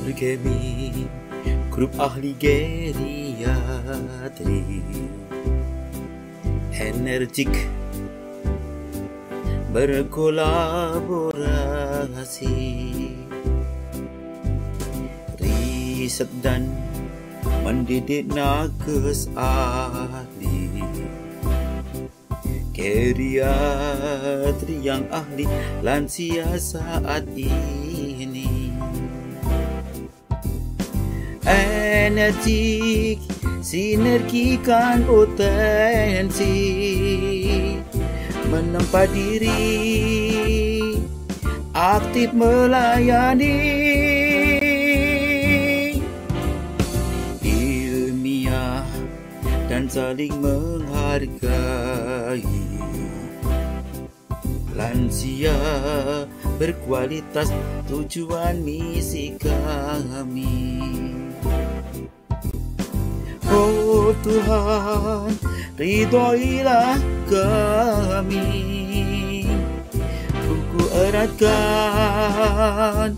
Bergemi grup ahli geriatri energik berkolaborasi, riset dan mendidik nakes ahli geriatri yang ahli lansia saat ini. Energik sinergikan potensi, menempa diri aktif melayani, ilmiah dan saling menghargai, lansia berkualitas tujuan misi kami. Oh Tuhan, ridhoilah kami, buku eratkan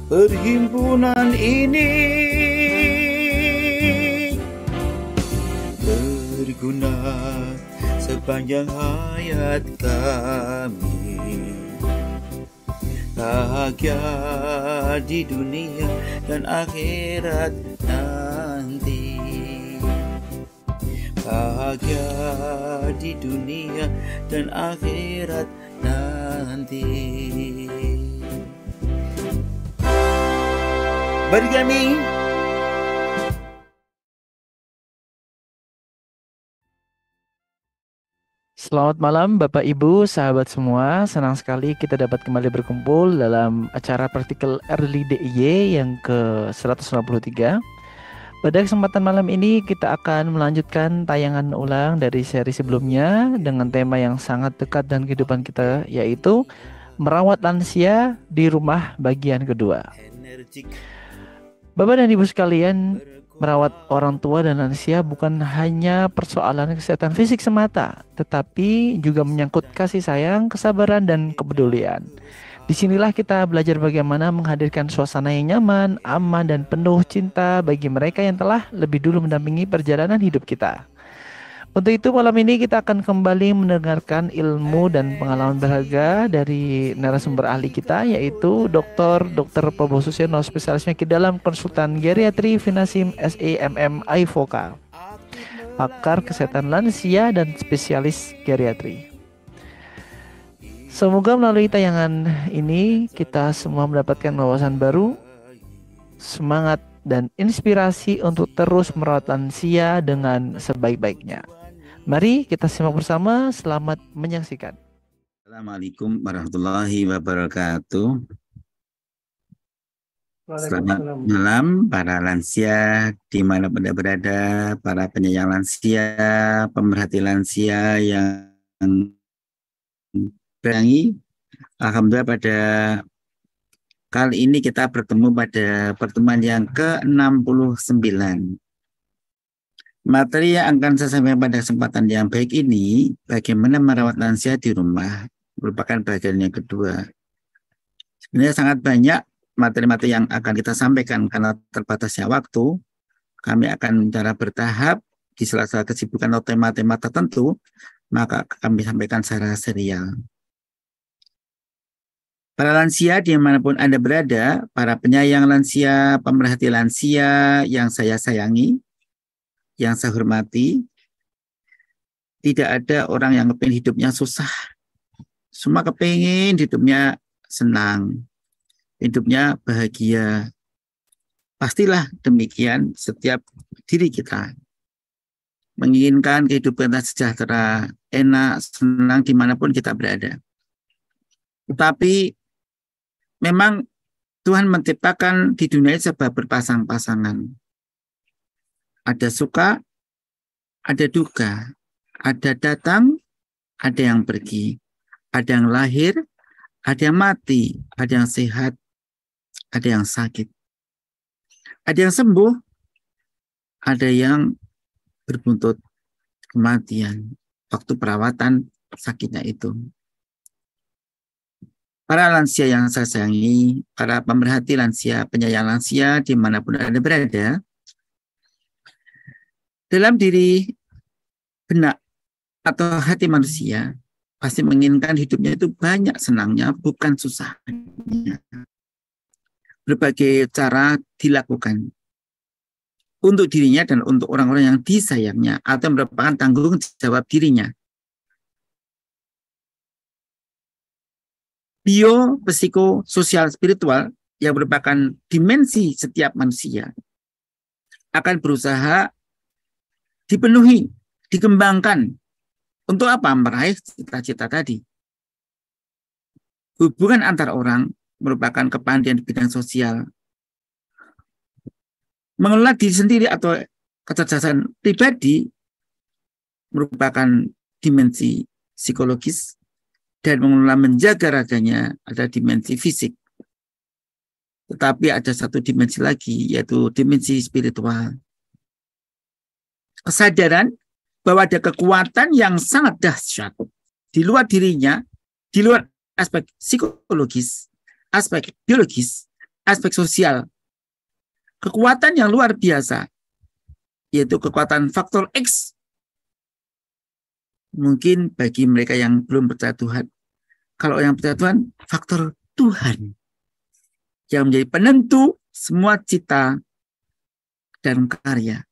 perhimpunan ini, berguna sepanjang hayat kami, bahagia di dunia dan akhirat nanti. Bahagia di dunia dan akhirat nanti. Bergemi. Selamat malam Bapak Ibu, sahabat semua. Senang sekali kita dapat kembali berkumpul dalam acara Praktikal Early DIY yang ke-193. Pada kesempatan malam ini kita akan melanjutkan tayangan ulang dari seri sebelumnya dengan tema yang sangat dekat dengan kehidupan kita, yaitu merawat lansia di rumah bagian kedua. Bapak dan Ibu sekalian, merawat orang tua dan lansia bukan hanya persoalan kesehatan fisik semata, tetapi juga menyangkut kasih sayang, kesabaran, dan kepedulian. Disinilah kita belajar bagaimana menghadirkan suasana yang nyaman, aman, dan penuh cinta bagi mereka yang telah lebih dulu mendampingi perjalanan hidup kita. Untuk itu malam ini kita akan kembali mendengarkan ilmu dan pengalaman berharga dari narasumber ahli kita, yaitu Dr. Prabowo Suseno, spesialis penyakit dalam, konsultan geriatri, Finasim SEMM IVOCA, pakar kesehatan lansia dan spesialis geriatri. Semoga melalui tayangan ini kita semua mendapatkan wawasan baru, semangat, dan inspirasi untuk terus merawat lansia dengan sebaik-baiknya. Mari kita simak bersama, selamat menyaksikan. Assalamualaikum warahmatullahi wabarakatuh. Selamat malam para lansia dimanapun Anda berada, para penyayang lansia, pemerhati lansia yang berangi. Alhamdulillah pada kali ini kita bertemu pada pertemuan yang ke-69. Materi yang akan saya sampaikan pada kesempatan yang baik ini, bagaimana merawat lansia di rumah, merupakan bagian yang kedua. Sebenarnya sangat banyak materi-materi yang akan kita sampaikan karena terbatasnya waktu. Kami akan cara bertahap di sela-sela kesibukan atau tema-tema tertentu, maka kami sampaikan secara serial. Para lansia dimanapun Anda berada, para penyayang lansia, pemerhati lansia yang saya sayangi, yang saya hormati, tidak ada orang yang kepingin hidupnya susah. Semua kepingin hidupnya senang, hidupnya bahagia. Pastilah demikian setiap diri kita. Menginginkan kehidupan sejahtera, enak, senang dimanapun kita berada. Tetapi memang Tuhan menciptakan di dunia ini sebab berpasang-pasangan. Ada suka, ada duka, ada datang, ada yang pergi, ada yang lahir, ada yang mati, ada yang sehat, ada yang sakit. Ada yang sembuh, ada yang berbuntut kematian waktu perawatan sakitnya itu. Para lansia yang saya sayangi, para pemerhati lansia, penyayang lansia dimanapun Anda berada, dalam diri benak atau hati manusia pasti menginginkan hidupnya itu banyak senangnya, bukan susahnya. Berbagai cara dilakukan untuk dirinya dan untuk orang-orang yang disayangnya atau merupakan tanggung jawab dirinya. Bio, psiko, sosial, spiritual yang merupakan dimensi setiap manusia akan berusaha dipenuhi, dikembangkan. Untuk apa? Meraih cita-cita tadi. Hubungan antar orang merupakan kepandaian di bidang sosial. Mengelola diri sendiri atau kecerdasan pribadi merupakan dimensi psikologis, dan mengelola menjaga raganya ada dimensi fisik. Tetapi ada satu dimensi lagi, yaitu dimensi spiritual. Kesadaran bahwa ada kekuatan yang sangat dahsyat di luar dirinya, di luar aspek psikologis, aspek biologis, aspek sosial. Kekuatan yang luar biasa, yaitu kekuatan faktor X. Mungkin bagi mereka yang belum percaya Tuhan, kalau yang percaya Tuhan, faktor Tuhan yang menjadi penentu semua cita dan karya.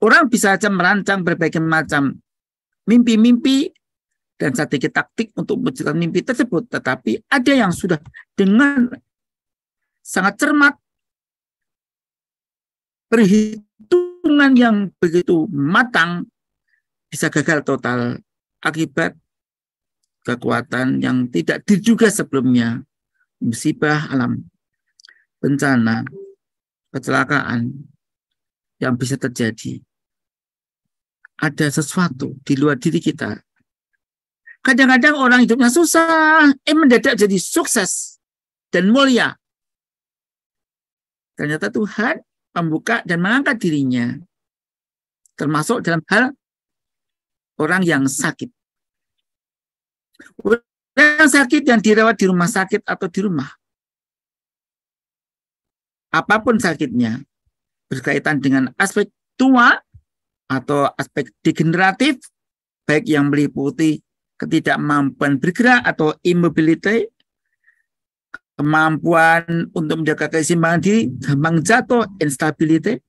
Orang bisa saja merancang berbagai macam mimpi-mimpi dan strategi taktik untuk mewujudkan mimpi tersebut, tetapi ada yang sudah dengan sangat cermat, perhitungan yang begitu matang, bisa gagal total akibat kekuatan yang tidak diduga sebelumnya, musibah alam, bencana, kecelakaan yang bisa terjadi. Ada sesuatu di luar diri kita. Kadang-kadang orang hidupnya susah, mendadak jadi sukses dan mulia. Ternyata Tuhan membuka dan mengangkat dirinya, termasuk dalam hal orang yang sakit. Orang yang sakit yang dirawat di rumah sakit atau di rumah. Apapun sakitnya, berkaitan dengan aspek tua atau aspek degeneratif, baik yang meliputi ketidakmampuan bergerak atau immobility, kemampuan untuk menjaga keseimbangan diri, gampang jatuh, instability,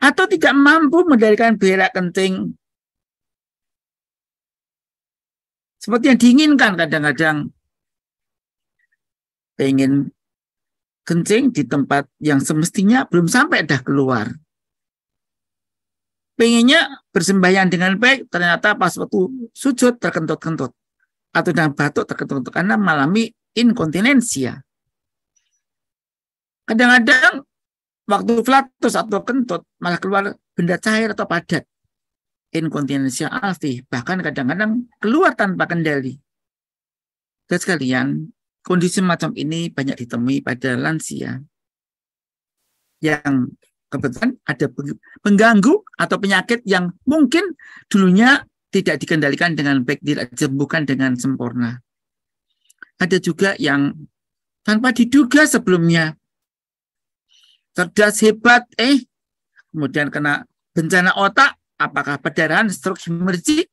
atau tidak mampu mengendalikan berak kencing seperti yang diinginkan. Kadang-kadang pengen kencing di tempat yang semestinya belum sampai dah keluar. Pengennya bersembahyang dengan baik, ternyata pas waktu sujud terkentut-kentut. Atau dengan batuk terkentut-kentut karena mengalami inkontinensia. Kadang-kadang waktu flatus atau kentut malah keluar benda cair atau padat. Inkontinensia alfi, bahkan kadang-kadang keluar tanpa kendali. Dan sekalian, kondisi macam ini banyak ditemui pada lansia yang kebetulan ada pengganggu atau penyakit yang mungkin dulunya tidak dikendalikan dengan baik, tidak disembuhkan dengan sempurna. Ada juga yang tanpa diduga sebelumnya cerdas, hebat, kemudian kena bencana otak, apakah perdarahan, stroke hemorrhage,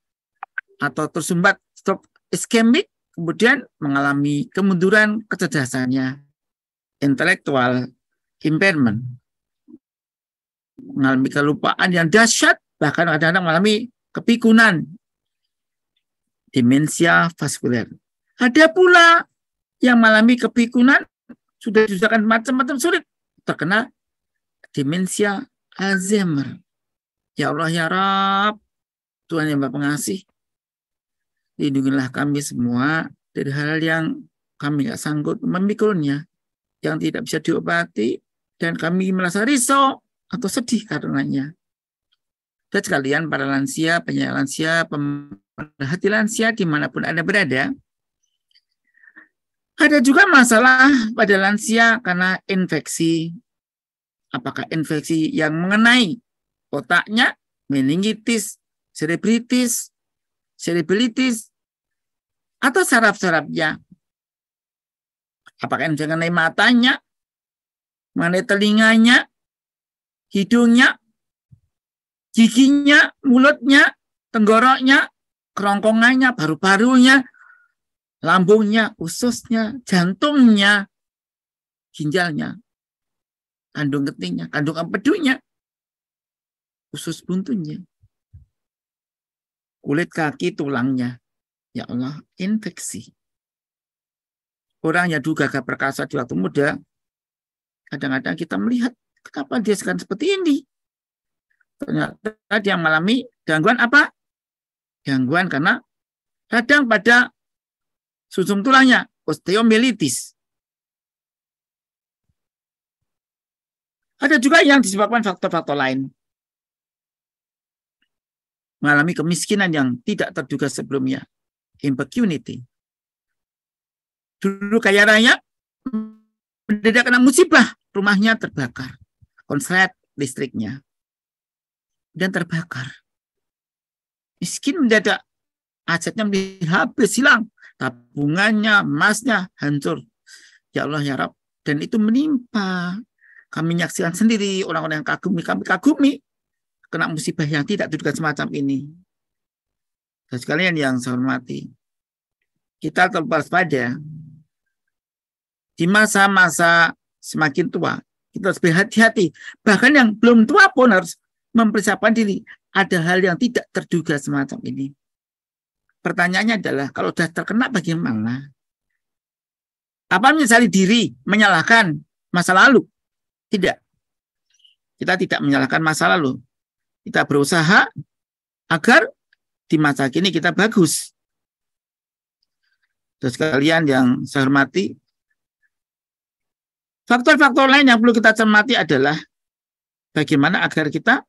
atau tersumbat stroke iskemik, kemudian mengalami kemunduran kecerdasannya, intelektual impairment, mengalami kelupaan yang dahsyat, bahkan kadang-kadang mengalami kepikunan, demensia vaskuler. Ada pula yang mengalami kepikunan, sudah dirasakan macam-macam sulit, terkena demensia Alzheimer. Ya Allah, ya Rabb, Tuhan yang Maha Pengasih, lindungilah kami semua dari hal yang kami tidak sanggup memikulnya, yang tidak bisa diobati, dan kami merasa risau atau sedih karenanya. Dan sekalian para lansia, penyayang lansia, pemerhati lansia, dimanapun Anda berada, ada juga masalah pada lansia karena infeksi, apakah infeksi yang mengenai otaknya, meningitis, cerebritis, atau saraf-sarafnya. Apakah infeksi mengenai matanya, mengenai telinganya, hidungnya, giginya, mulutnya, tenggoroknya, kerongkongannya, paru-parunya, lambungnya, ususnya, jantungnya, ginjalnya, kandung ketingnya, kandung empedunya, usus buntunya, kulit kaki, tulangnya. Ya Allah, infeksi. Orang yang juga gagah perkasa di waktu muda, kadang-kadang kita melihat kenapa dia sekarang seperti ini. Ternyata dia mengalami gangguan apa? Gangguan karena radang pada sumsum tulangnya, osteomyelitis. Ada juga yang disebabkan faktor-faktor lain. Mengalami kemiskinan yang tidak terduga sebelumnya. Impecunity. Dulu kaya raya, mendadak kena musibah, rumahnya terbakar. Konslet listriknya. Dan terbakar. Miskin mendadak, asetnya habis, hilang. Tabungannya, emasnya, hancur. Ya Allah, ya Rabb. Dan itu menimpa. Kami menyaksikan sendiri, orang-orang yang kami kagumi, kena musibah yang tidak terduga semacam ini. Dan sekalian yang saya hormati, kita tetap waspada. Di masa-masa semakin tua, kita harus berhati-hati. Bahkan yang belum tua pun harus mempersiapkan diri. Ada hal yang tidak terduga semacam ini. Pertanyaannya adalah, kalau sudah terkena bagaimana? Apa menyesali diri, menyalahkan masa lalu? Tidak. Kita tidak menyalahkan masa lalu. Kita berusaha agar di masa kini kita bagus. Terus sekalian yang saya hormati, faktor-faktor lain yang perlu kita cermati adalah bagaimana agar kita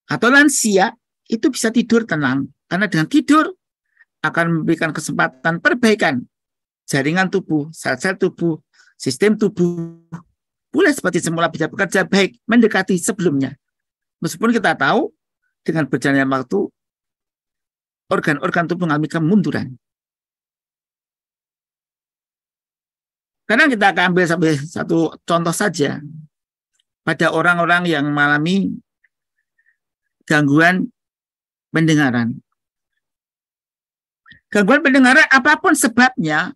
atau lansia itu bisa tidur tenang. Karena dengan tidur akan memberikan kesempatan perbaikan jaringan tubuh, sel-sel tubuh, sistem tubuh, boleh seperti semula bisa bekerja baik, mendekati sebelumnya. Meskipun kita tahu dengan berjalannya waktu, organ-organ tubuh mengalami kemunduran. Karena kita akan ambil sampai satu contoh saja. Pada orang-orang yang mengalami gangguan pendengaran. Gangguan pendengaran apapun sebabnya,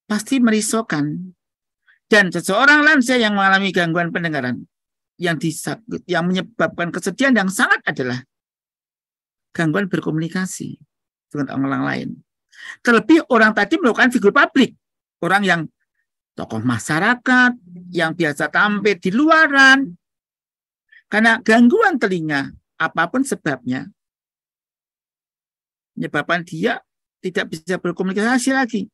pasti merisaukan. Dan seseorang lansia yang mengalami gangguan pendengaran, yang menyebabkan kesedihan yang sangat adalah gangguan berkomunikasi dengan orang lain. Terlebih orang tadi merupakan figur publik, orang yang tokoh masyarakat, yang biasa tampil di luaran. Karena gangguan telinga, apapun sebabnya, menyebabkan dia tidak bisa berkomunikasi lagi.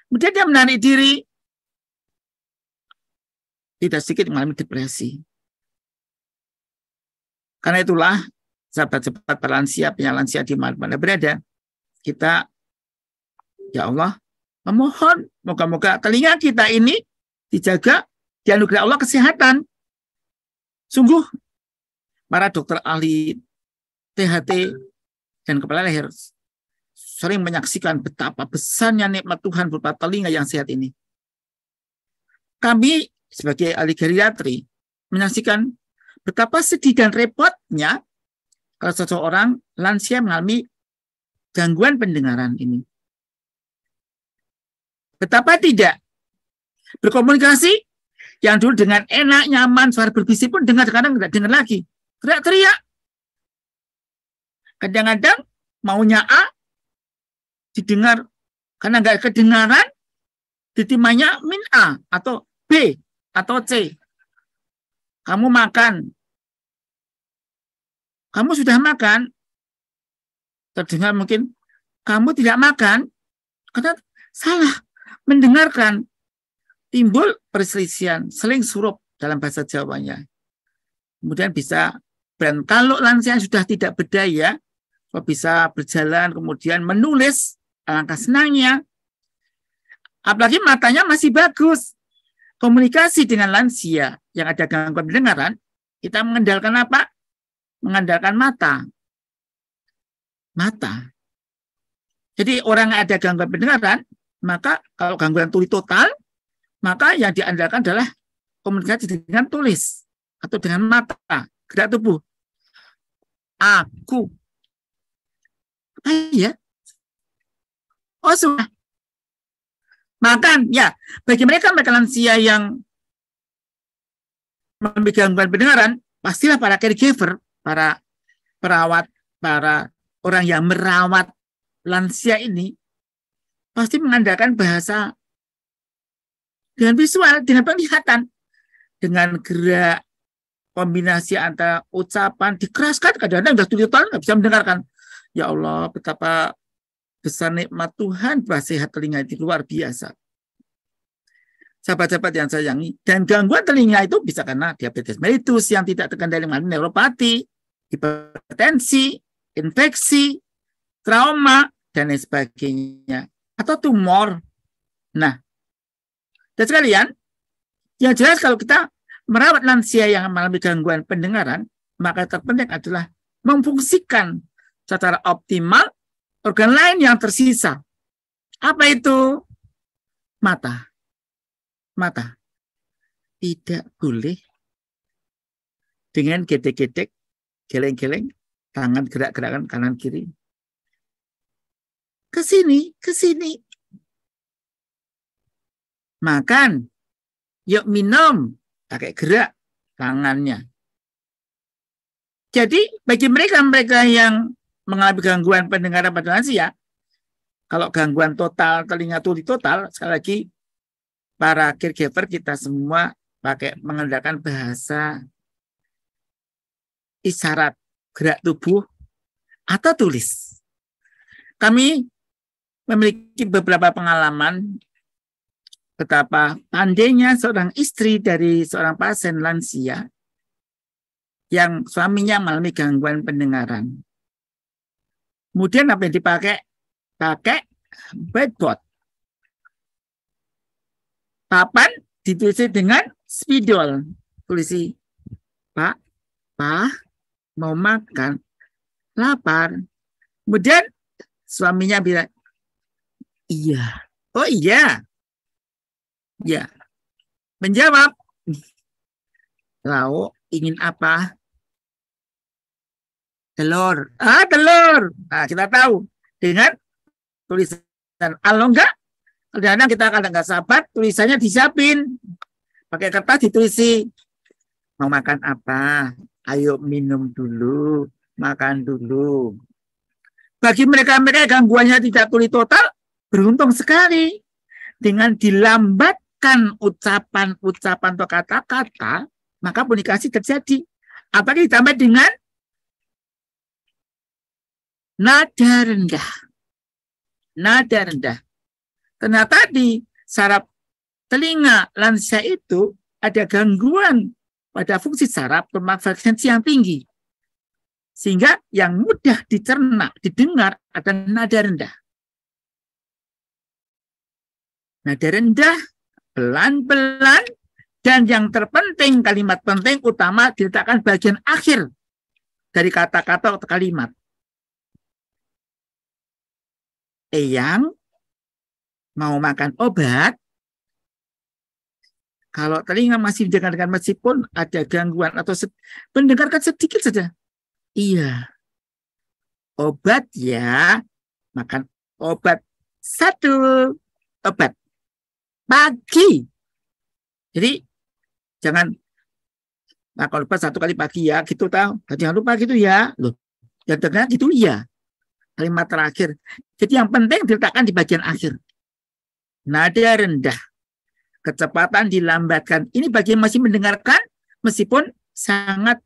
Kemudian dia menarik diri, tidak sedikit mengalami depresi. Karena itulah, sahabat-sahabat lansia, penyalansia di mana-mana berada, kita, ya Allah, memohon, moga-moga telinga kita ini dijaga, dianugerah Allah kesehatan. Sungguh, para dokter ahli THT dan kepala leher sering menyaksikan betapa besarnya nikmat Tuhan berupa telinga yang sehat ini. Kami sebagai ahli geriatri menyaksikan betapa sedih dan repotnya kalau seseorang lansia mengalami gangguan pendengaran ini. Betapa tidak berkomunikasi yang dulu dengan enak, nyaman, suara berbisik pun dengar, sekarang tidak dengar lagi. Teriak-teriak. Kadang-kadang maunya A didengar, karena nggak kedengaran, ditimanya min A atau B atau C. Kamu makan. Kamu sudah makan. Terdengar mungkin kamu tidak makan. Karena salah mendengarkan. Timbul perselisihan, seling surup dalam bahasa Jawanya. Kemudian bisa, kalau lansia sudah tidak berdaya, bisa berjalan, kemudian menulis, alangkah senangnya. Apalagi matanya masih bagus. Komunikasi dengan lansia yang ada gangguan pendengaran, kita mengandalkan apa? Mengandalkan mata. Mata. Jadi orang yang ada gangguan pendengaran, maka kalau gangguan tuli total, maka yang diandalkan adalah komunikasi dengan tulis atau dengan mata, gerak tubuh. Aku. Ya. Oh, sudah. Makan, ya. Bagi mereka lansia yang memiliki gangguan pendengaran, pastilah para caregiver, para perawat, para orang yang merawat lansia ini, pasti mengandalkan bahasa dengan visual, dengan penglihatan, dengan gerak, kombinasi antara ucapan, dikeraskan, kadang-kadang sudah tulisan, nggak bisa mendengarkan. Ya Allah, betapa besar nikmat Tuhan, bahasa sehat telinga itu luar biasa. Sahabat-sahabat yang sayangi, dan gangguan telinga itu bisa karena diabetes mellitus yang tidak terkendali, neuropati, hipertensi, infeksi, trauma, dan lain sebagainya, atau tumor. Nah, dan sekalian, yang jelas kalau kita merawat lansia yang mengalami gangguan pendengaran, maka terpenting adalah memfungsikan secara optimal organ lain yang tersisa. Apa itu? Mata. Mata. Tidak boleh dengan gedek-gedek, geleng-geleng, tangan gerak-gerakan kanan kiri. Ke sini, ke sini. Makan. Yuk minum. Pakai gerak tangannya. Jadi bagi mereka yang mengalami gangguan pendengaran pada lansia, kalau gangguan total, telinga tuli total, sekali lagi, para caregiver kita semua pakai mengandalkan bahasa isyarat, gerak tubuh, atau tulis. Kami memiliki beberapa pengalaman betapa pandainya seorang istri dari seorang pasien lansia yang suaminya mengalami gangguan pendengaran. Kemudian apa yang dipakai? Pakai whiteboard. Papan ditulis dengan spidol. Tulisi, Pak, mau makan, lapar. Kemudian suaminya bilang, iya. Oh iya. Ya. Menjawab, lauk ingin apa? Telur. Telur. Nah, kita tahu dengan tulisan. Kalau enggak, kadang-kadang kita nggak sabar, tulisannya disiapin. Pakai kertas ditulisi. Mau makan apa? Ayo minum dulu, makan dulu. Bagi mereka gangguannya tidak tuli total, beruntung sekali. Dengan dilambatkan ucapan-ucapan atau kata-kata, maka komunikasi terjadi. Apalagi ditambah dengan nada rendah. Nada rendah. Ternyata di saraf telinga lansia itu ada gangguan pada fungsi saraf frekuensi yang tinggi. Sehingga yang mudah dicerna, didengar adalah nada rendah. Nada rendah, pelan-pelan, dan yang terpenting, kalimat penting utama diletakkan bagian akhir dari kata-kata atau kalimat. Eyang mau makan obat. Kalau telinga masih didengarkan meskipun ada gangguan atau mendengarkan sedikit saja. Iya. Obat ya. Makan obat. 1 obat. Pagi. Jadi jangan makan obat 1 kali pagi ya. Gitu tahu. Jangan lupa gitu ya. Loh. Yang dengar gitu iya. Kalimat terakhir. Jadi yang penting diletakkan di bagian akhir. Nada rendah. Kecepatan dilambatkan. Ini bagi yang masih mendengarkan meskipun sangat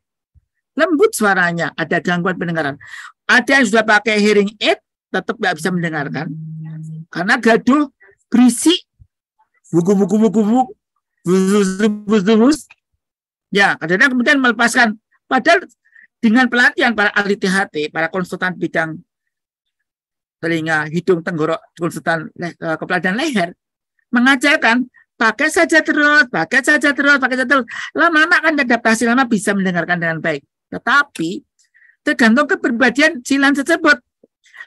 lembut suaranya. Ada gangguan pendengaran. Ada yang sudah pakai hearing aid tetap nggak bisa mendengarkan. Karena gaduh, berisik, buku. Ya, kadang-kadang kemudian melepaskan. Padahal dengan pelatihan para ahli THT, para konsultan bidang telinga, hidung, tenggorok, konsultan kepala dan leher, mengajarkan pakai saja terus, pakai saja terus, pakai saja terus. Lama-lama akan adaptasi, lama bisa mendengarkan dengan baik. Tetapi tergantung kepribadian si lansia tersebut.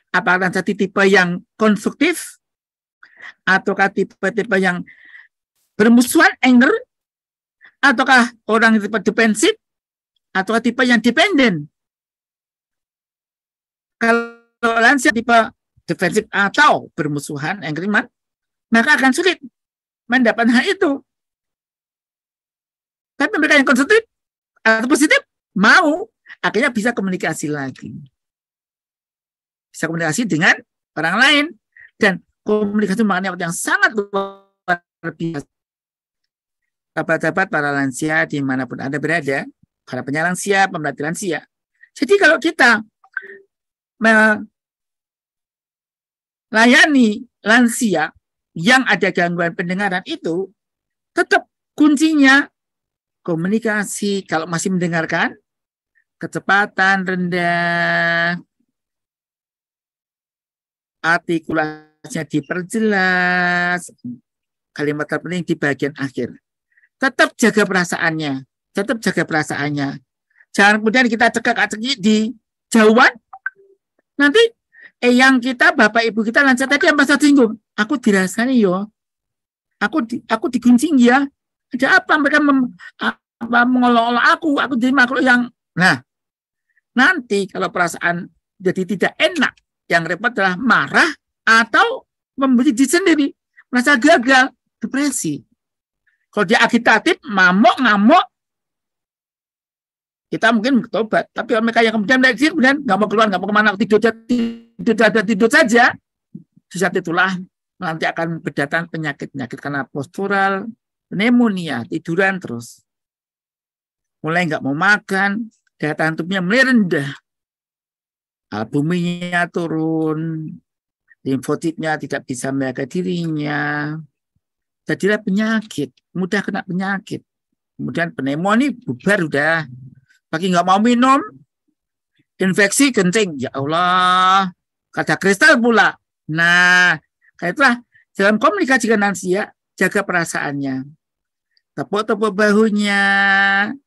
Apakah lansia tipe yang konstruktif, ataukah tipe-tipe yang bermusuhan, anger, ataukah orang yang tipe defensif, ataukah tipe yang dependen. Kalau lansia tipe defensif atau bermusuhan, anger, maka akan sulit mendapat hal itu. Tapi mereka yang konstruktif atau positif mau, akhirnya bisa komunikasi lagi. Bisa komunikasi dengan orang lain. Dan komunikasi merupakan yang sangat luar biasa. Sahabat-sahabat para lansia dimanapun Anda berada, para penyandang lansia, pemerhati lansia. Jadi kalau kita melayani lansia yang ada gangguan pendengaran itu, tetap kuncinya komunikasi. Kalau masih mendengarkan, kecepatan rendah, artikulasinya diperjelas, kalimat terpenting di bagian akhir. Tetap jaga perasaannya, tetap jaga perasaannya. Jangan kemudian kita cekak-cekik di jauhan, nanti yang kita, bapak ibu kita lansia tadi yang merasa singgung. Aku dirasani yo, aku diguncing ya. Ada apa mereka mengolok-olok aku jadi makhluk yang. Nah, nanti kalau perasaan jadi tidak enak, yang repot adalah marah atau membenci diri sendiri, merasa gagal, depresi. Kalau dia agitatif, ngamuk, kita mungkin bertobat. Tapi mereka yang kemudian nggak mau keluar, nggak mau kemana, tidur saja. Di saat itulah nanti akan berdatang penyakit-penyakit karena postural, pneumonia, tiduran terus. Mulai nggak mau makan, daya tahan tubuhnya mulai rendah. Albuminnya turun, limfositnya tidak bisa menjaga dirinya. Jadilah penyakit, mudah kena penyakit. Kemudian pneumonia bubar udah. Pagi nggak mau minum, infeksi kencing. Ya Allah, kata kristal pula. Nah, kayak itulah dalam komunikasi dengan lansia, jaga perasaannya. Tepuk-tepuk bahunya,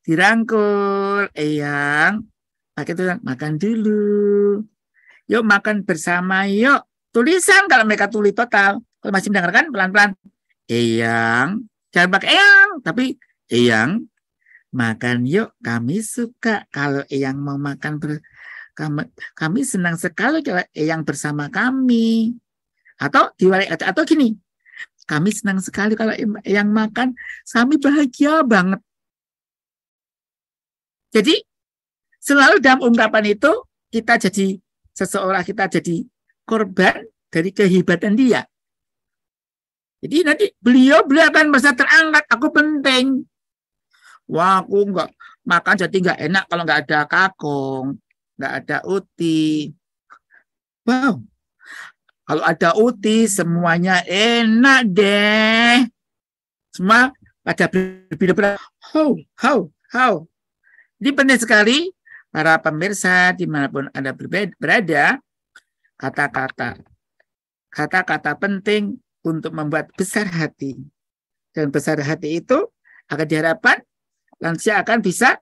dirangkul, eyang. Pakai itu makan dulu. Yuk makan bersama, yuk. Tulisan kalau mereka tulis total. Kalau masih mendengarkan pelan-pelan. Eyang, jangan pakai eyang, tapi eyang. Makan yuk, kami suka kalau eyang mau makan kami senang sekali kalau eyang bersama kami. Atau atau gini, kami senang sekali kalau eyang makan, kami bahagia banget. Jadi selalu dalam ungkapan itu kita jadi seseorang, kita jadi korban dari kehebatan dia. Jadi nanti beliau akan merasa terangkat, aku penting. Wah, aku nggak makan jadi nggak enak kalau nggak ada kakong, nggak ada uti. Wow, kalau ada uti semuanya enak deh. Semua pada berbeda-beda. How. Ini penting sekali para pemirsa dimanapun Anda berada, kata-kata penting untuk membuat besar hati. Dan besar hati itu akan diharapkan lansia akan bisa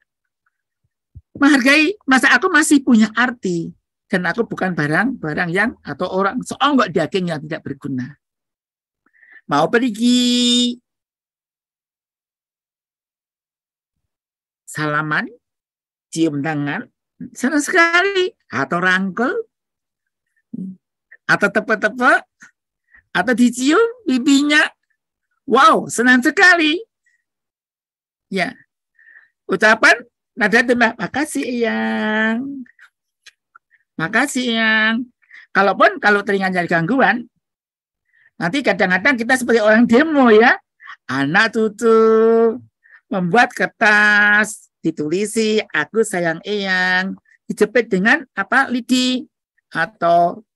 menghargai masa aku masih punya arti. Dan aku bukan barang yang atau orang seonggok daging yang tidak berguna. Mau pergi salaman, cium tangan, senang sekali. Atau rangkul, atau tepuk-tepuk, atau dicium bibinya. Wow, senang sekali. Ya, ucapan nada tembak, makasih eyang. Makasih eyang. Kalau teringat jadi gangguan, nanti kadang-kadang kita seperti orang demo ya. Anak cucu membuat kertas, ditulisi, aku sayang eyang. Dijepit dengan lidi, atau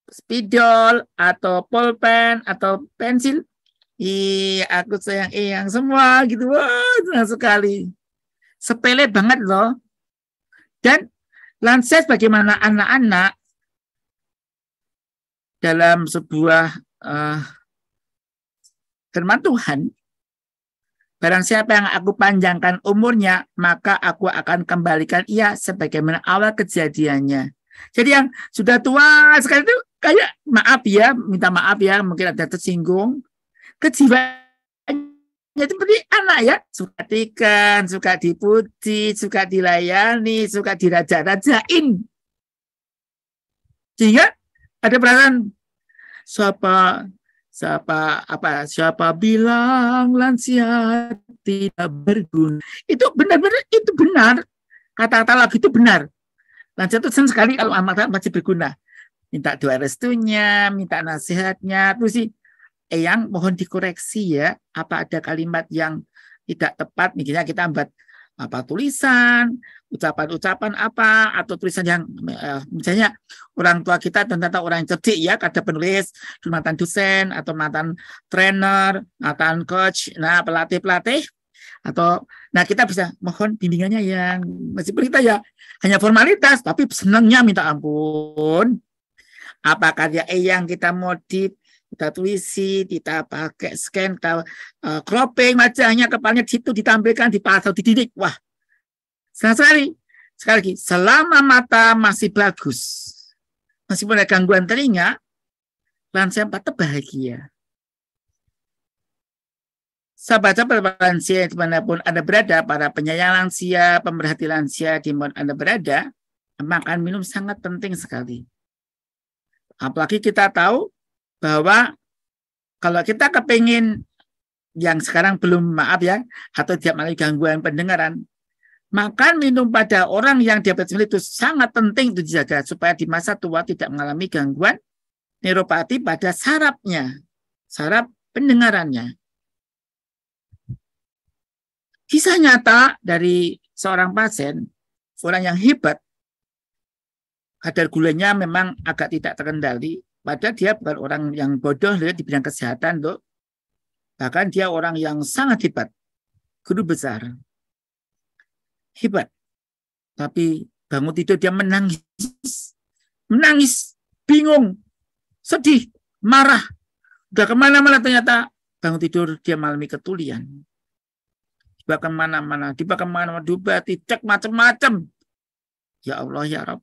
spidol, atau pulpen, atau pensil. Aku sayang eyang, semua gitu. Wah, senang sekali. Sepele banget loh. Dan lansia bagaimana anak-anak dalam sebuah firman Tuhan, barang siapa yang aku panjangkan umurnya, maka aku akan kembalikan ia sebagaimana awal kejadiannya. Jadi yang sudah tua sekali itu kayak minta maaf ya, mungkin ada tersinggung. Kejiwaannya itu seperti anak ya, suka dikan, suka dipuji, suka dilayani, suka diraja-rajain. Sehingga ada perasaan siapa bilang lansia tidak berguna. Itu benar-benar itu benar. Kata-kata lagu itu benar. Lansia itu senang sekali kalau amat masih berguna. Minta doa restunya, minta nasihatnya. Terus sih, Eyang mohon dikoreksi ya. Apa ada kalimat yang tidak tepat? Misalnya kita buat tulisan, ucapan-ucapan apa, atau tulisan yang misalnya orang tua kita ternyata orang yang cerdik ya, ada penulis, mantan dosen, atau mantan trainer, mantan coach, pelatih-pelatih, atau kita bisa mohon bimbingannya yang meskipun kita ya hanya formalitas, tapi senangnya minta ampun. Apakah dia yang kita modif, kita tuisi, kita pakai scan, kita cropping wajahnya, kepalanya di situ ditampilkan, dipasang, dididik. Wah, senang sekali. Sekali lagi, selama mata masih bagus, meskipun ada gangguan telinga, lansia tetap bahagia. Sahabat-sahabat lansia dimanapun Anda berada, para penyayang lansia, pemerhati lansia dimanapun Anda berada, makan minum sangat penting sekali. Apalagi kita tahu bahwa kalau kita kepingin yang sekarang belum atau tidak mengalami gangguan pendengaran, makan minum pada orang yang diabetes mellitus itu sangat penting untuk dijaga supaya di masa tua tidak mengalami gangguan neuropati pada sarafnya, saraf pendengarannya. Kisah nyata dari seorang pasien, orang yang hebat, kadar gulanya memang agak tidak terkendali. Padahal dia bukan orang yang bodoh di bidang kesehatan, loh. Bahkan dia orang yang sangat hebat, guru besar, hebat. Tapi bangun tidur dia menangis, bingung, sedih, marah. Udah kemana-mana ternyata bangun tidur dia mengalami ketulian. Dibawa kemana-mana, diobati, cek macam-macam. Ya Allah, ya Rabb.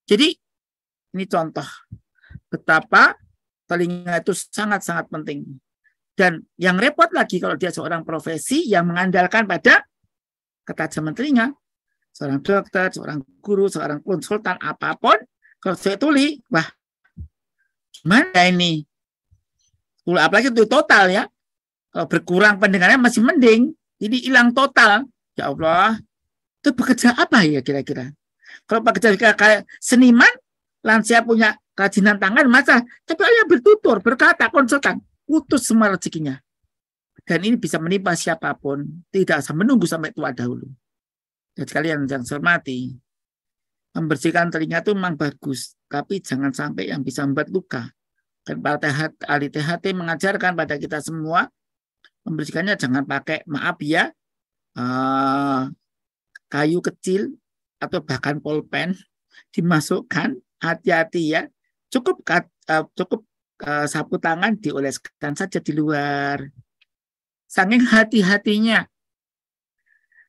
Jadi ini contoh betapa telinga itu sangat-sangat penting. Dan yang repot lagi kalau dia seorang profesi yang mengandalkan pada ketajaman telinga. Seorang dokter, seorang guru, seorang konsultan, apapun. Kalau saya tuli, wah, gimana ini? Apalagi itu total ya. Kalau berkurang pendengarannya masih mending. Jadi hilang total. Ya Allah, itu bekerja apa ya kira-kira? Kalau bekerja kayak seniman, lansia punya kerajinan tangan, masa tapi dia bertutur, berkata, konsultan, putus semua rezekinya. Dan ini bisa menimpa siapapun, tidak usah menunggu sampai tua dahulu. Dan sekalian yang saya hormati, membersihkan telinga itu memang bagus, tapi jangan sampai yang bisa membuat luka. Dan para ahli THT mengajarkan pada kita semua, membersihkannya jangan pakai, kayu kecil atau bahkan pulpen dimasukkan, hati-hati ya. Cukup sapu tangan dioleskan saja di luar. Saking hati-hatinya.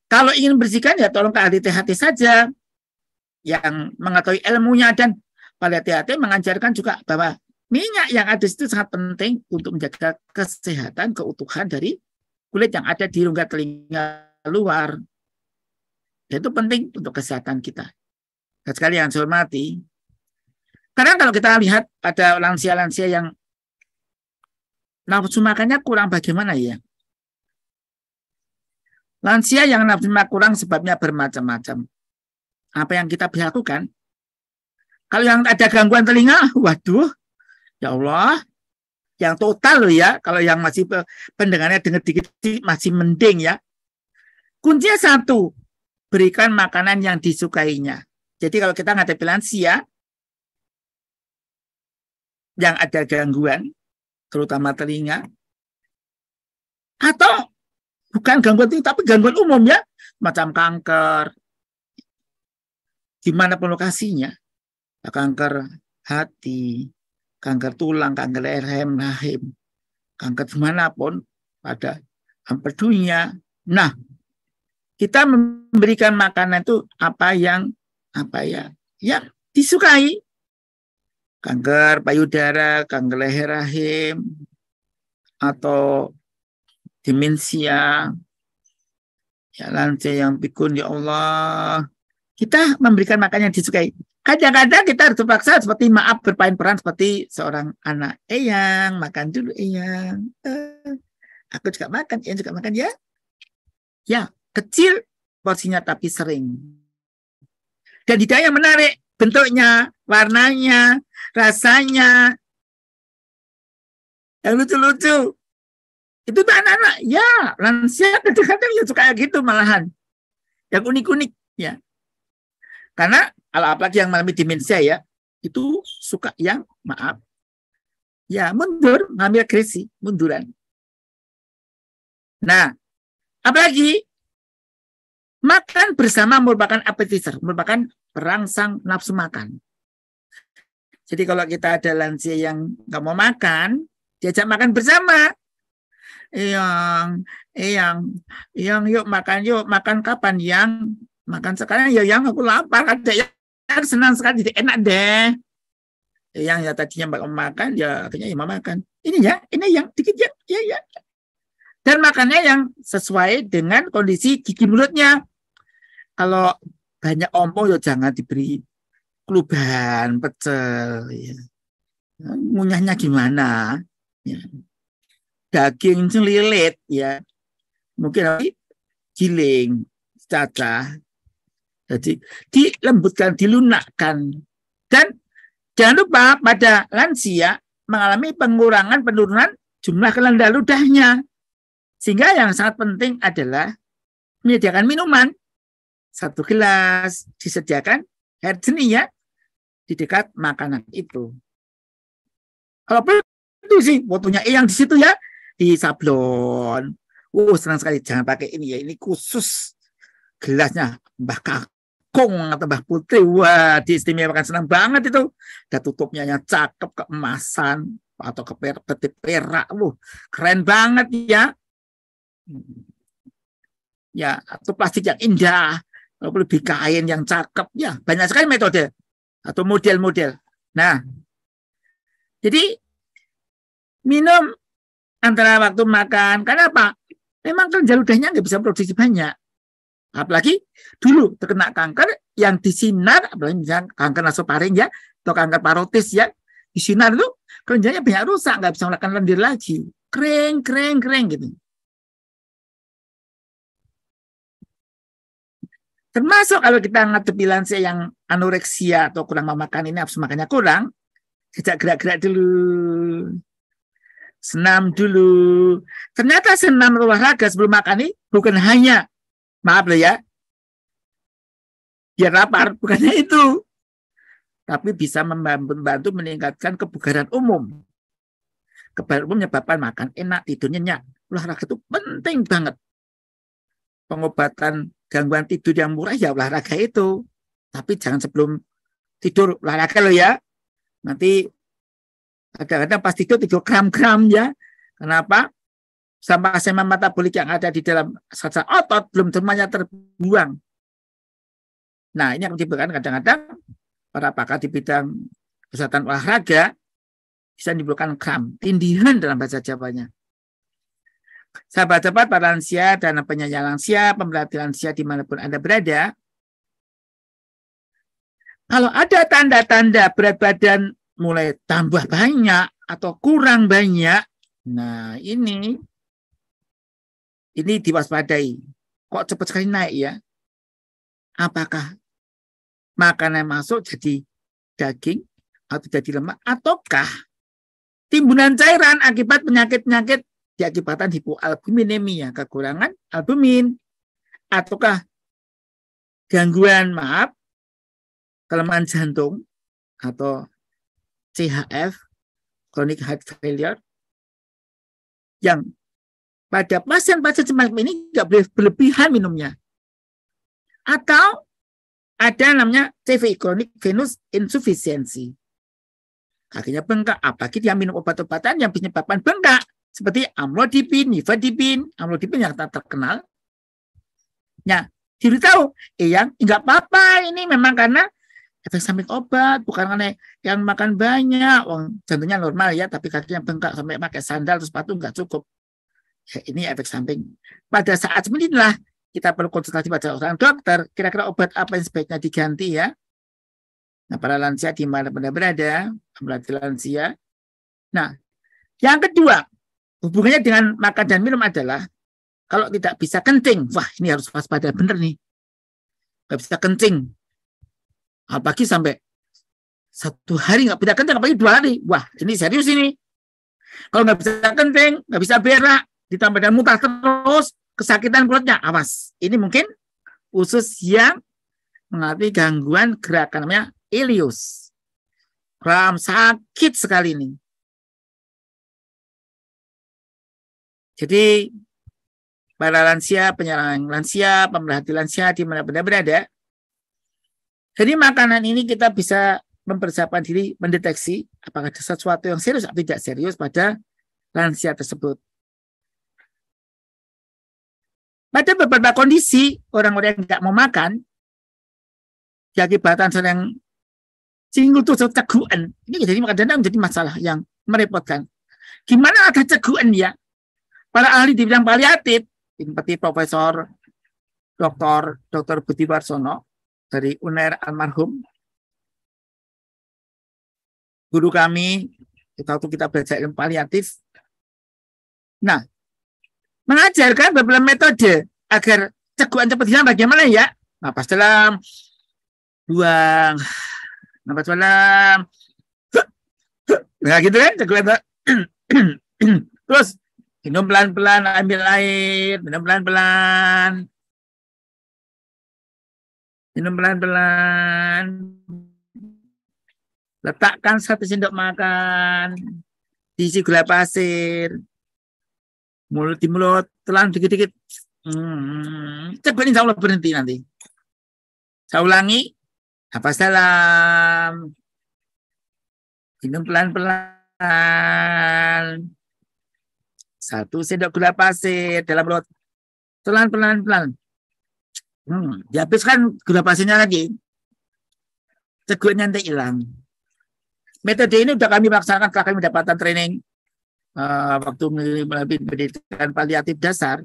Kalau ingin bersihkan ya tolong ke ahli THT saja yang mengetahui ilmunya, dan para THT mengajarkan juga bahwa minyak yang ada di situ sangat penting untuk menjaga kesehatan, keutuhan dari kulit yang ada di rongga telinga luar. Dan itu penting untuk kesehatan kita. Dan sekali yang saya hormati, karena kalau kita lihat pada lansia-lansia yang nafsu makannya kurang, bagaimana ya? Lansia yang nafsu makan kurang sebabnya bermacam-macam. Apa yang kita bisa lakukan? Kalau yang ada gangguan telinga, waduh, ya Allah, yang total loh ya. Kalau yang masih pendengarnya dengar dikit masih mending ya. Kuncinya satu, berikan makanan yang disukainya. Jadi kalau kita menghadapi lansia yang ada gangguan, terutama telinga, atau bukan gangguan telinga, tapi gangguan umum ya, macam kanker, gimana pun lokasinya, kanker hati, kanker tulang, kanker rahim, kanker dimanapun pada hampir dunia. Nah, kita memberikan makanan itu apa yang disukai. Kanker payudara, kanker leher rahim, atau demensia, ya lansia yang pikun, ya Allah. Kita memberikan makanan yang disukai. Kadang-kadang kita harus terpaksa seperti maaf bermain peran seperti seorang anak. Eyang, makan dulu Eyang. Aku juga makan, Eyang juga makan ya. Ya, kecil porsinya tapi sering. Dan hidayah yang menarik, bentuknya, warnanya, rasanya, yang lucu-lucu. Itu tuh anak-anak, ya, lansia kadang-kadang ya suka gitu malahan. Yang unik-unik, ya. Karena apalagi yang mengalami demensia ya, itu suka yang maaf. Ya, mundur, ngambil agresi, munduran. Nah, apalagi makan bersama merupakan appetizer, merupakan perangsang nafsu makan. Jadi kalau kita ada lansia yang nggak mau makan, diajak makan bersama. Yang yuk makan kapan yang? Makan sekarang ya yang, aku lapar. Ada yang senang sekali, enak deh. Yang ya tadinya mau makan, ya akhirnya ya mau makan. Ini yang dikit ya. Dan makannya yang sesuai dengan kondisi gigi mulutnya. Kalau banyak ompong ya jangan diberi kluban, pecel. Ya. Ngunyahnya gimana? Ya. Daging celilit, ya. Mungkin giling, cacah. Jadi dilembutkan, dilunakkan. Dan jangan lupa pada lansia mengalami penurunan jumlah kelenda ludahnya. Sehingga yang sangat penting adalah menyediakan minuman. 1 gelas disediakan air jernih ya di dekat makanan itu. Kalau perlu sih fotonya yang di situ ya, di sablon. Senang sekali, jangan pakai ini ya, ini khusus gelasnya Mbah Kakung atau Mbah Putri. Wah, diistimewakan, senang banget itu. Ada tutupnya yang cakep, keemasan atau perak. Keren banget ya. Ya, atau plastik yang indah, lebih kain yang cakep, ya banyak sekali metode atau model-model. Nah, jadi minum antara waktu makan. Kenapa? Memang kelenjar ludahnya nggak bisa produksi banyak. Apalagi dulu terkena kanker yang disinar, apalagi misalnya kanker nasofaring ya, atau kanker parotis ya, disinar itu kelenjarnya banyak rusak, nggak bisa melakukan lendir lagi, kering gitu. Termasuk kalau kita ngadepi lansia yang anoreksia atau kurang mau makan, ini nafsu makannya kurang, sejak gerak-gerak dulu, senam dulu. Ternyata senam olahraga sebelum makan ini bukan hanya, maaf loh ya, biar lapar, bukannya itu, tapi bisa membantu meningkatkan kebugaran umum. Kebugaran umum menyebabkan makan enak, tidur nyenyak. Olahraga itu penting banget. Pengobatan gangguan tidur yang murah ya olahraga itu. Tapi jangan sebelum tidur olahraga loh ya. Nanti kadang-kadang pas tidur kram-kram ya. Kenapa? Sampah asam metabolik yang ada di dalam sel otot belum semuanya terbuang. Nah, ini yang menyebabkan kadang-kadang para pakar di bidang kesehatan olahraga bisa menimbulkan kram, tindihan dalam bahasa Jawanya. Sahabat-sahabat para lansia dan penyayang lansia, pemerhati lansia dimanapun Anda berada, kalau ada tanda-tanda berat badan mulai tambah banyak atau kurang banyak, nah ini diwaspadai. Kok cepat sekali naik ya? Apakah makanan masuk jadi daging atau jadi lemak, ataukah timbunan cairan akibat penyakit-penyakit diakibatkan hipoalbuminemia, kekurangan albumin, ataukah gangguan kelemahan jantung atau CHF, chronic heart failure, yang pada pasien-pasien semacam ini nggak boleh berlebihan minumnya. Atau ada namanya CV, chronic venous insufficiency. Kakinya bengkak, apalagi dia minum obat-obatan yang menyebabkan bengkak. seperti amlodipin, nifedipin, amlodipin yang terkenal. Nah, diberitahu, yang nggak apa-apa, ini memang karena efek samping obat, bukan karena yang makan banyak. Jantungnya normal ya, tapi kakinya bengkak sampai pakai sandal atau sepatu nggak cukup. Ya, ini efek samping. Pada saat seperti inilah kita perlu konsultasi pada orang dokter, kira-kira obat apa yang sebaiknya diganti ya. Nah, para lansia di mana berada, berarti lansia. Nah, yang kedua, hubungannya dengan makan dan minum adalah kalau tidak bisa kencing, wah ini harus waspada bener nih. Nggak bisa kencing. Apalagi sampai 1 hari nggak bisa kencing, apalagi 2 hari. Wah, ini serius ini. Kalau nggak bisa kencing, nggak bisa berak, ditambah dengan muntah terus, kesakitan perutnya, awas. Ini mungkin usus yang mengalami gangguan gerakan namanya ileus. Sakit sekali ini. Jadi para lansia, penyerang lansia, pemerhati lansia di mana berada. Jadi makanan ini kita bisa mempersiapkan diri mendeteksi apakah ada sesuatu yang serius atau tidak serius pada lansia tersebut. Pada beberapa kondisi orang-orang yang tidak mau makan diakibatkan sering singgul tuh ceguan. Ini jadi kadang-kadang menjadi masalah yang merepotkan. Gimana ada ceguan ya? Para ahli di bidang paliatif seperti Profesor Dr. Budi Warsono dari UNER almarhum, guru kami waktu kita belajar ilmu paliatif. Nah, mengajarkan beberapa metode agar ceguan cepat hilang bagaimana ya? Napas dalam, buang, napas dalam, nah gitu kan ceguan. Terus minum pelan-pelan, ambil air, minum pelan-pelan. Minum pelan-pelan. Letakkan 1 sendok makan. Diisi gula pasir. Mulut di mulut, telan dikit-dikit. Cepat insya Allah berhenti nanti. Saya ulangi. Napas dalam. Minum pelan-pelan. 1 sendok gula pasir dalam mulut. Pelan-pelan. Dihabiskan gula pasirnya lagi. Ceguannya nanti hilang. Metode ini sudah kami laksanakan setelah kami mendapatkan training waktu melalui pendidikan paliatif dasar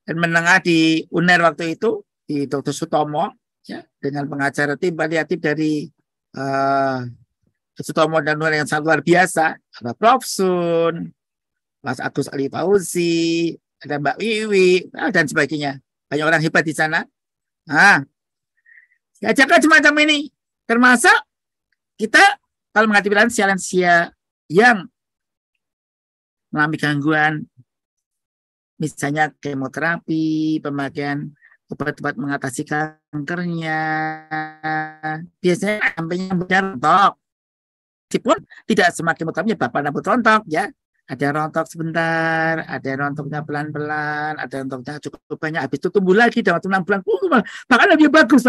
dan menengah di UNER waktu itu di Dr. Sutomo ya, dengan pengacara tim paliatif dari Sutomo dan UNER yang sangat luar biasa. Ada Prof. Sun, Mas Agus Ali Fauzi, ada Mbak Wiwi, dan sebagainya. Banyak orang hebat di sana. Nah, diajarkan semacam ini. Termasuk kita kalau menghadapi lansia yang mengalami gangguan, misalnya kemoterapi, pemakaian obat-obat mengatasi kankernya, biasanya sampainya rontok. Meskipun tidak semakin kemoterapinya bapak rambut rontok ya. Ada rontok sebentar, ada rontoknya pelan-pelan, ada rontoknya cukup banyak, habis itu tumbuh lagi dalam waktu 6 bulan. Bahkan lebih bagus,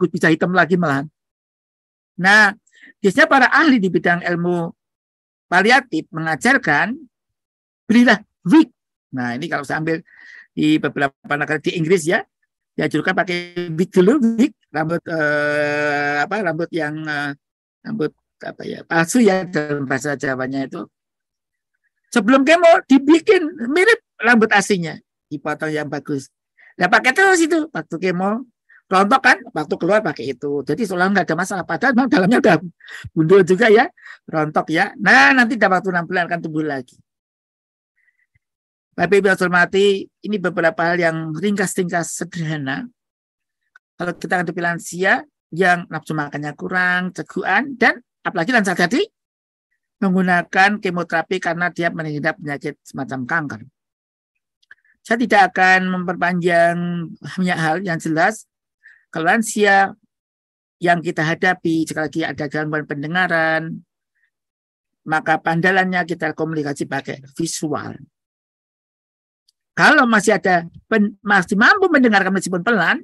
bisa hitam lagi malahan. Nah, biasanya para ahli di bidang ilmu paliatif mengajarkan berilah wig. Nah, ini kalau saya ambil di beberapa negara di Inggris ya, diajarkan pakai wig dulu, wig, rambut rambut yang palsu ya dalam bahasa Jawanya itu. Sebelum kemo dibikin mirip rambut aslinya, dipotong yang bagus. Nah pakai terus itu waktu kemo rontok kan, waktu keluar pakai itu. Jadi seolah nggak ada masalah. Padahal memang dalamnya udah gundul juga ya, rontok ya. Nah nanti dalam waktu 6 bulan akan tumbuh lagi. Tapi Ibu hormati, ini beberapa hal yang ringkas-ringkas sederhana. Kalau kita hadapi lansia yang nafsu makannya kurang, ceguan, dan apalagi lansia tadi menggunakan kemoterapi karena dia mengidap penyakit semacam kanker. Saya tidak akan memperpanjang banyak hal yang jelas. Kalau lansia yang kita hadapi, sekali lagi ada gangguan pendengaran, maka pandalannya kita komunikasi pakai visual. Kalau masih mampu mendengarkan meskipun pelan,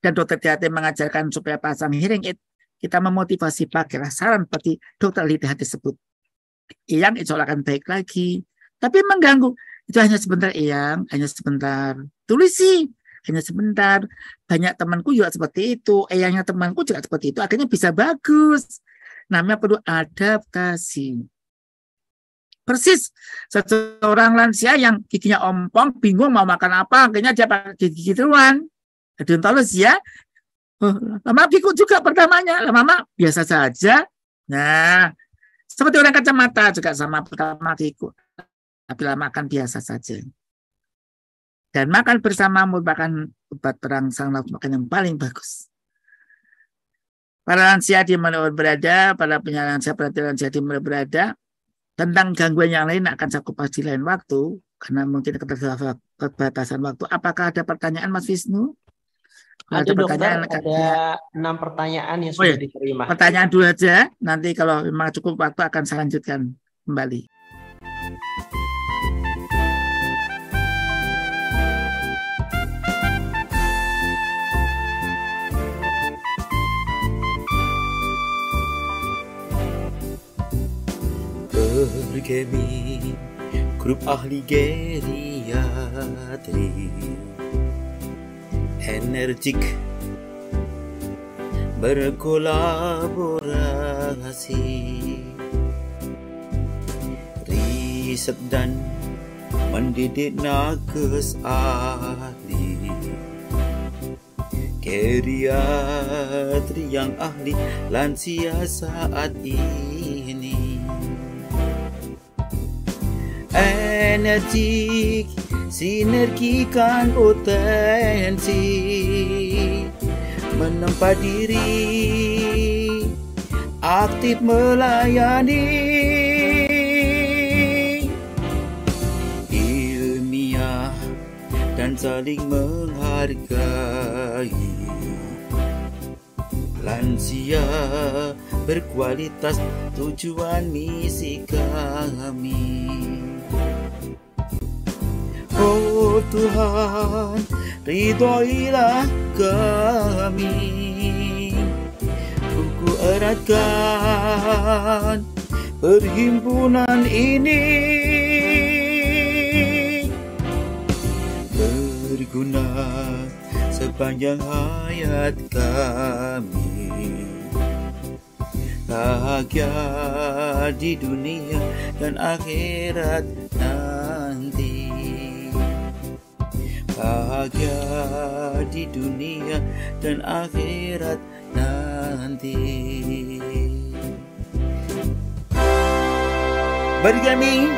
dan dokter THT mengajarkan supaya pasang hearing aid, kita memotivasi pakai saran seperti dokter LITH tersebut. Eyang insya Allah akan baik lagi. Tapi mengganggu. Itu hanya sebentar, Eyang, hanya sebentar. Tulis sih, hanya sebentar. Banyak temanku juga seperti itu. Eyangnya temanku juga seperti itu. Akhirnya bisa bagus. Namanya perlu adaptasi. Persis seseorang lansia yang giginya ompong, bingung mau makan apa, akhirnya dia pakai gigi gituan. Odontologis ya. Lama pikuk juga pertamanya, lama biasa saja. Nah, seperti orang kacamata juga sama pertama pikuk. Tapi lama akan biasa saja. Dan makan bersama merupakan obat perangsang nafsu makan yang paling bagus. Para lansia di mana berada, para penyandang lansia di mana berada, tentang gangguan yang lain akan saya kupas di lain waktu, karena mungkin keterbatasan waktu. Apakah ada pertanyaan, Mas Wisnu? Ada dokter, ada 6 pertanyaan yang sudah diterima. Pertanyaan dulu aja, nanti kalau memang cukup waktu akan saya lanjutkan kembali. Bergemi grup ahli geriatri energik berkolaborasi, riset dan mendidik nakes ahli geriatri yang ahli lansia saat ini. Energik, sinergikan potensi, menempa diri, aktif melayani, ilmiah dan saling menghargai. Lansia berkualitas, tujuan misi kami. Oh Tuhan, ridhoilah kami, kuku eratkan perhimpunan ini, berguna sepanjang hayat kami, bahagia di dunia dan akhirat nanti. Bahagia di dunia dan akhirat nanti. Bergemi